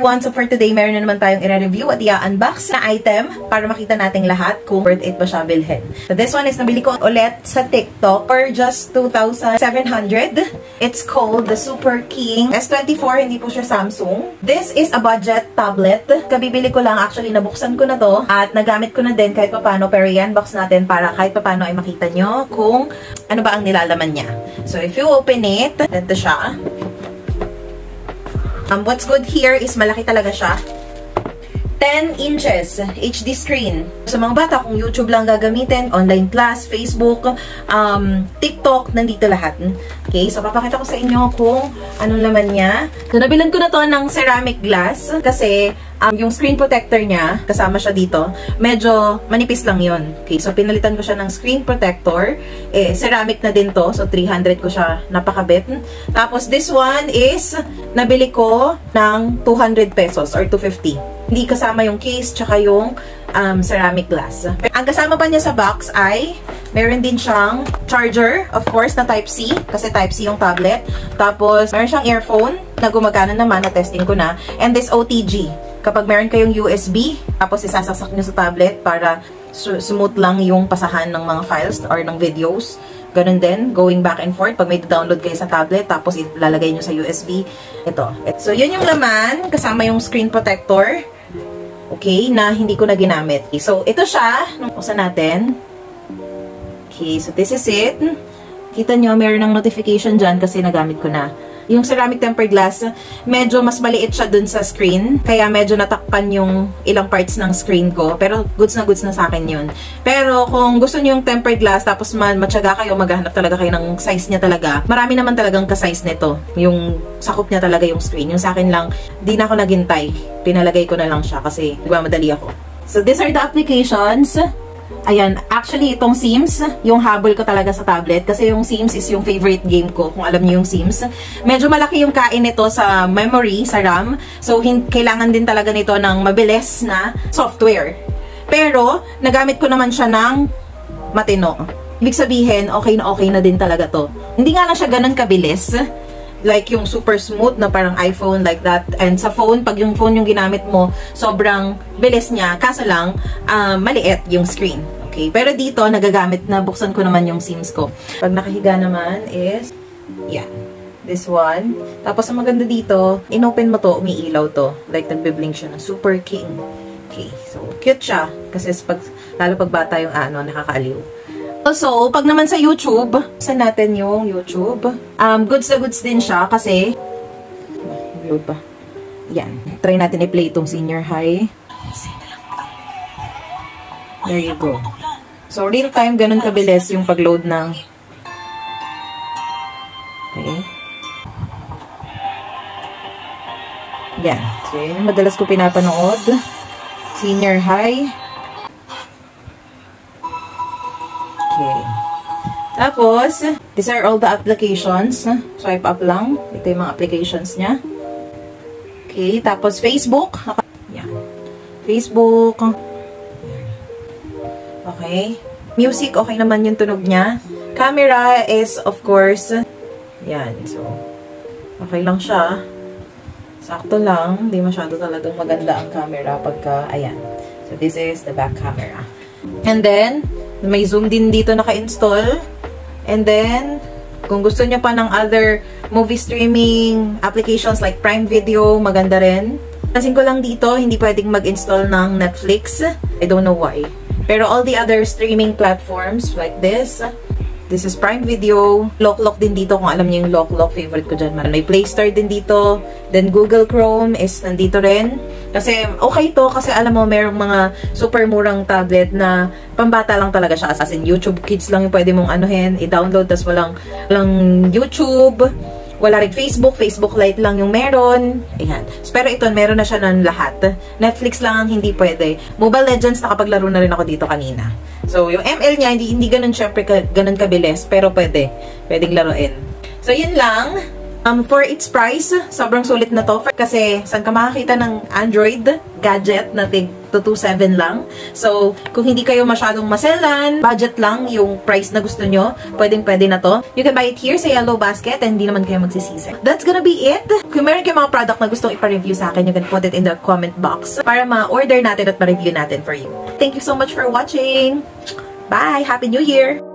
everyone, so for today, meron na naman tayong i-review at i-unbox na item para makita nating lahat kung worth it ba siya bilhin. So this one is nabili ko ulit sa TikTok for just 2,700. It's called the Super King S24, hindi po siya Samsung. This is a budget tablet. Kabibili ko lang, actually nabuksan ko na to at nagamit ko na din kahit papano, pero i-unbox natin para kahit papano ay makita nyo kung ano ba ang nilalaman niya. So if you open it, ito siya. What's good here is malaki talaga siya. 10 inches HD screen. Sa mga bata, kung YouTube lang gagamitin, online class, Facebook, TikTok, nandito lahat. Okay, so papakita ko sa inyo kung anong laman niya. So nabilan ko na to ng ceramic glass kasi yung screen protector niya, kasama siya dito, medyo manipis lang yun. Okay, so pinalitan ko siya ng screen protector. Ceramic na din to, so 300 ko siya napakabit. Tapos this one is, nabili ko ng 200 pesos or 250. Hindi kasama yung case tsaka yung ceramic glass. Ang kasama pa niya sa box ay meron din siyang charger, of course, na Type-C, kasi Type-C yung tablet. Tapos meron siyang earphone na gumagana naman, na-testing ko na. And this OTG. Kapag meron kayong USB, tapos isasaksak nyo sa tablet para smooth lang yung pasahan ng mga files or ng videos. Ganun din, going back and forth. Pag may download kayo sa tablet, tapos ilalagay nyo sa USB. Ito. So, yun yung laman, kasama yung screen protector. Okay, na hindi ko na ginamit. Okay, so, ito siya. Buksan natin. Okay, so this is it. Kita nyo, meron ng notification dyan kasi nagamit ko na. Yung ceramic tempered glass, medyo mas maliit siya dun sa screen. Kaya medyo natakpan yung ilang parts ng screen ko. Pero goods na sa akin yun. Pero kung gusto nyo yung tempered glass, tapos matyaga kayo, maghahanap talaga kayo ng size niya talaga. Marami naman talagang ka-size nito. Yung sakop niya talaga yung screen. Yung sa akin lang, di na ako naghintay. Pinalagay ko na lang siya kasi madali ako. So these are the applications. Ayan, actually itong Sims, yung habol ko talaga sa tablet kasi yung Sims is yung favorite game ko, kung alam niyo yung Sims. Medyo malaki yung kain nito sa memory, sa RAM, so kailangan din talaga nito ng mabilis na software. Pero, nagamit ko naman siya ng matino. Ibig sabihin, okay na din talaga to. Hindi nga lang siya ganun kabilis. Like yung super smooth na parang iPhone, like that. And sa phone, pag yung phone yung ginamit mo, sobrang bilis niya. Kaso lang, maliit yung screen. Okay? Pero dito, nagagamit na, buksan ko naman yung Sims ko. Pag nakahiga naman is, yeah, this one. Tapos ang maganda dito, inopen mo to, umiilaw to. Like nagbe-blink siya na Super King. Okay, so cute siya. Kasi lalo pag bata yung nakakaaliw. Also, pag naman sa YouTube, saan natin yung YouTube? Goods na goods din siya kasi, load pa. Yan. Try natin i-play itong senior high. There you go. So, real time, ganun kabilis yung pag-load ng... Okay. Yan. So, yun yung madalas ko pinapanood. Senior high. Okay. Tapos, these are all the applications. Swipe up lang. Ito yung mga applications niya. Okay. Tapos, Facebook. Yan. Facebook. Okay. Music, okay naman yung tunog niya. Camera is, of course, yan. So, okay lang siya. Sakto lang. Hindi masyado talagang maganda ang camera pagka, ayan. So, this is the back camera. And then, may zoom din dito naka-install. And then, kung gusto niyo pa ng other movie streaming applications like Prime Video, maganda rin. Pansin ko lang dito, hindi pwedeng mag-install ng Netflix. I don't know why. Pero all the other streaming platforms like this is Prime Video. Lock din dito, kung alam niyo yung Lock, favorite ko dyan. May Play Store din dito. Then Google Chrome is nandito rin. Kasi okay to, kasi alam mo, merong mga super murang tablet na pambata lang talaga siya. As in, YouTube Kids lang yung pwede mong anuhin, i-download, tas walang YouTube. Wala rin Facebook Lite lang yung meron. Ayan. Pero ito, meron na siya ng lahat. Netflix lang ang hindi pwede. Mobile Legends, nakapaglaro na rin ako dito kanina. So, yung ML niya, hindi ganun syempre ganun kabilis, pero pwedeng laruin. So, yun lang. For its price, sobrang sulit na to. Kasi, saan ka makakita ng Android gadget na tig 227 lang. So, kung hindi kayo masyadong maselan, budget lang yung price na gusto nyo, pwedeng-pwede na to. You can buy it here sa Yellow Basket and hindi naman kayo magsisisi. That's gonna be it. Kung meron kayo mga product na gustong ipa-review sa akin, you can put it in the comment box para ma-order natin at ma-review natin for you. Thank you so much for watching! Bye! Happy New Year!